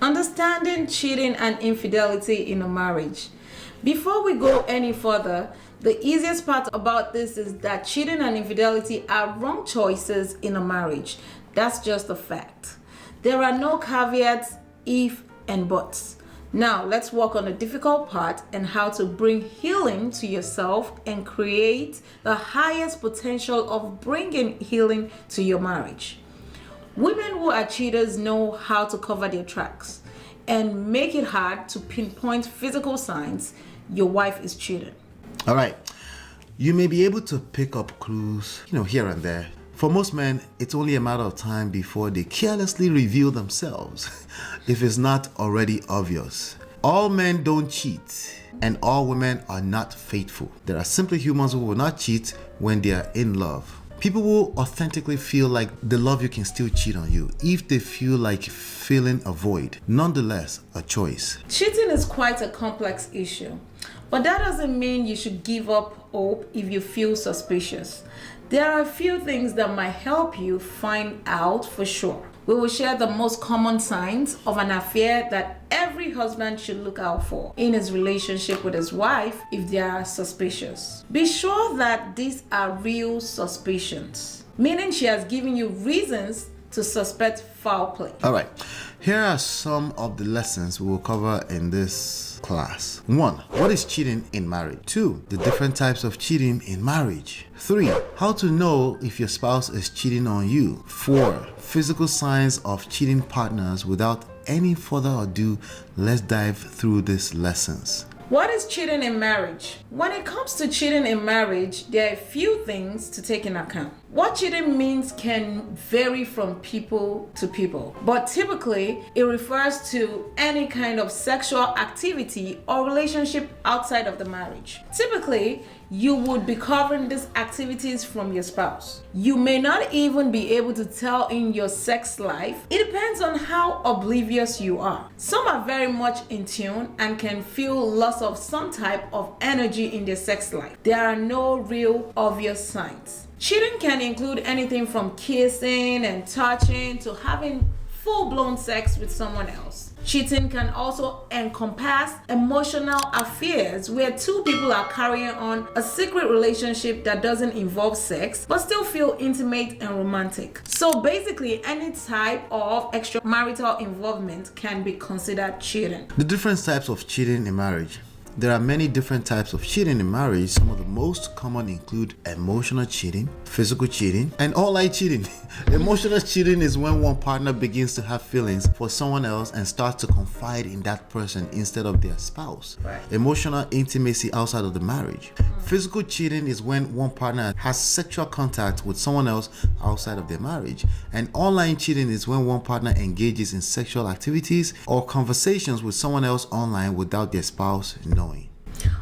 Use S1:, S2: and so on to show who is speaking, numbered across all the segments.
S1: Understanding cheating and infidelity in a marriage. Before we go any further, the easiest part about this is that cheating and infidelity are wrong choices in a marriage. That's just a fact. There are no caveats, if and buts. Now, let's work on the difficult part and how to bring healing to yourself and create the highest potential of bringing healing to your marriage. Women who are cheaters know how to cover their tracks and make it hard to pinpoint physical signs your wife is cheating.
S2: All right. You may be able to pick up clues, here and there. For most men, it's only a matter of time before they carelessly reveal themselves, if it's not already obvious. All men don't cheat, and all women are not faithful. There are simply humans who will not cheat when they are in love. People will authentically feel like they love you can still cheat on you if they feel like filling a void. Nonetheless, a choice.
S1: Cheating is quite a complex issue, but that doesn't mean you should give up hope if you feel suspicious. There are a few things that might help you find out for sure. We will share the most common signs of an affair that every husband should look out for in his relationship with his wife if they are suspicious. Be sure that these are real suspicions, meaning she has given you reasons to suspect foul play.
S2: All right, here are some of the lessons we will cover in this class. 1. What is cheating in marriage? 2. The different types of cheating in marriage. 3. How to know if your spouse is cheating on you. 4. Physical signs of cheating partners. Without any further ado, let's dive through these lessons.
S1: What is cheating in marriage? When it comes to cheating in marriage, there are a few things to take in account. What cheating means can vary from people to people, but typically it refers to any kind of sexual activity or relationship outside of the marriage. Typically, you would be covering these activities from your spouse. You may not even be able to tell in your sex life. It depends on how oblivious you are. Some are very much in tune and can feel loss of some type of energy in their sex life. There are no real obvious signs. Cheating can include anything from kissing and touching to having full-blown sex with someone else. Cheating can also encompass emotional affairs where two people are carrying on a secret relationship that doesn't involve sex but still feel intimate and romantic. So basically, any type of extramarital involvement can be considered cheating.
S2: The different types of cheating in marriage. There are many different types of cheating in marriage. Some of the most common include emotional cheating, physical cheating, and online cheating. Emotional cheating is when one partner begins to have feelings for someone else and starts to confide in that person instead of their spouse.
S1: Right.
S2: Emotional intimacy outside of the marriage. Physical cheating is when one partner has sexual contact with someone else outside of their marriage. And online cheating is when one partner engages in sexual activities or conversations with someone else online without their spouse knowing.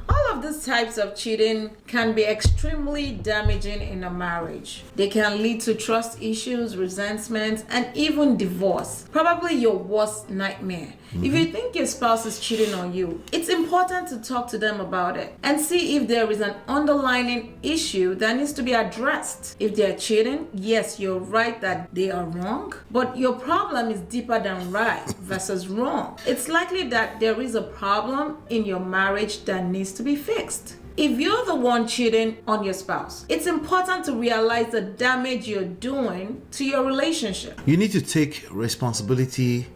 S1: All of these types of cheating can be extremely damaging in a marriage. They can lead to trust issues, resentment, and even divorce. Probably your worst nightmare. If you think your spouse is cheating on you, it's important to talk to them about it and see if there is an underlying issue that needs to be addressed. If they're cheating, yes, you're right that they are wrong, but your problem is deeper than right versus wrong. It's likely that there is a problem in your marriage that needs to be fixed. If you're the one cheating on your spouse, it's important to realize the damage you're doing to your relationship.
S2: You need to take responsibility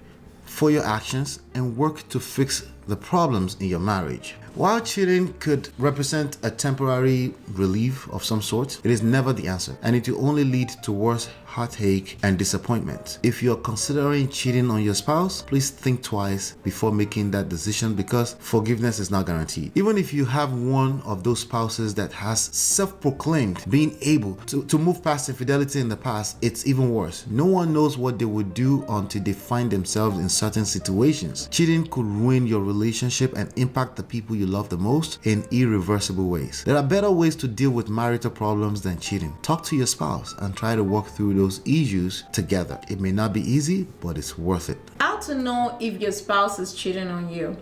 S2: for your actions and work to fix the problems in your marriage. While cheating could represent a temporary relief of some sort, it is never the answer, and it will only lead to worse heartache and disappointment. If you're considering cheating on your spouse, please think twice before making that decision, because forgiveness is not guaranteed. Even if you have one of those spouses that has self-proclaimed being able to move past infidelity in the past, it's even worse. No one knows what they would do until they find themselves in certain situations. Cheating could ruin your relationship and impact the people you love the most in irreversible ways. There are better ways to deal with marital problems than cheating. Talk to your spouse and try to work through those issues together. It may not be easy, but it's worth it.
S1: I'll to know if your spouse is cheating on you.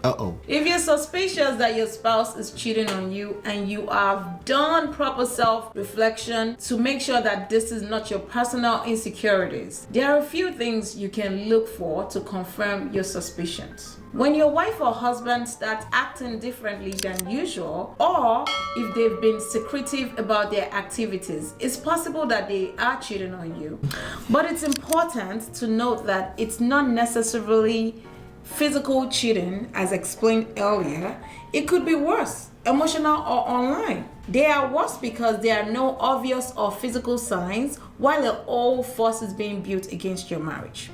S2: If
S1: you're suspicious that your spouse is cheating on you and you have done proper self-reflection to make sure that this is not your personal insecurities, there are a few things you can look for to confirm your suspicions. When your wife or husband starts acting differently than usual, or if they've been secretive about their activities, it's possible that they are cheating on you. But it's important to note that it's not necessarily physical cheating, as explained earlier. It could be worse, emotional or online. They are worse because there are no obvious or physical signs, while a whole force is being built against your marriage.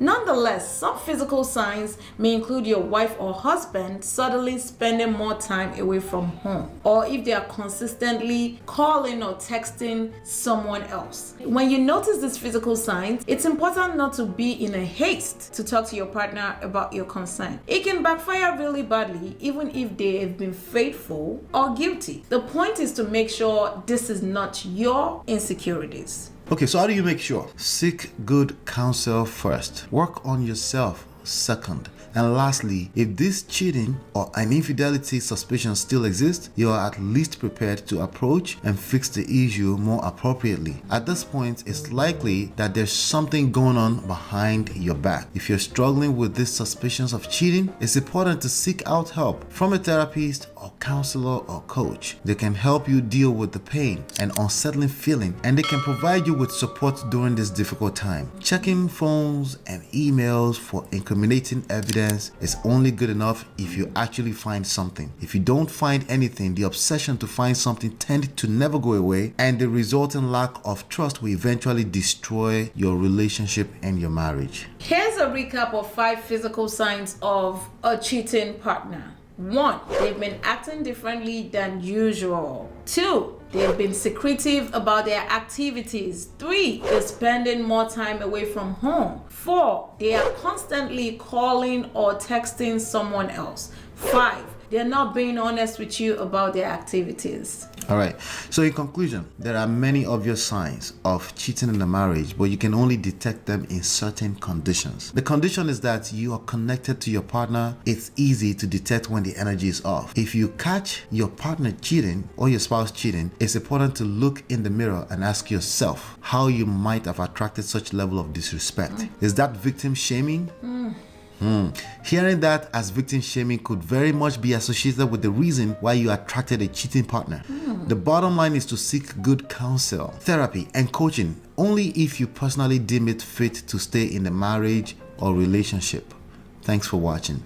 S1: Nonetheless, some physical signs may include your wife or husband suddenly spending more time away from home, or if they are consistently calling or texting someone else. When you notice these physical signs, it's important not to be in a haste to talk to your partner about your concern. It can backfire really badly, even if they have been faithful or guilty. The point is to make sure this is not your insecurities.
S2: Okay, so how do you make sure? Seek good counsel first. Work on yourself second. And lastly, if this cheating or an infidelity suspicion still exists, you are at least prepared to approach and fix the issue more appropriately. At this point, it's likely that there's something going on behind your back. If you're struggling with these suspicions of cheating, it's important to seek out help from a therapist or counselor or coach. They can help you deal with the pain and unsettling feeling, and they can provide you with support during this difficult time. Checking phones and emails for incriminating evidence is only good enough if you actually find something. If you don't find anything, the obsession to find something tends to never go away, and the resulting lack of trust will eventually destroy your relationship and your marriage.
S1: Here's a recap of 5 physical signs of a cheating partner. 1. They've been acting differently than usual. 2. They've been secretive about their activities. 3. They're spending more time away from home. 4. They are constantly calling or texting someone else. 5. They're not being honest with you about their activities.
S2: All right. So in conclusion, there are many obvious signs of cheating in a marriage, but you can only detect them in certain conditions. The condition is that you are connected to your partner. It's easy to detect when the energy is off. If you catch your partner cheating or your spouse cheating, it's important to look in the mirror and ask yourself how you might have attracted such level of disrespect. Is that victim shaming? Hearing that as victim shaming could very much be associated with the reason why you attracted a cheating partner. The bottom line is to seek good counsel, therapy, and coaching only if you personally deem it fit to stay in a marriage or relationship. Thanks for watching.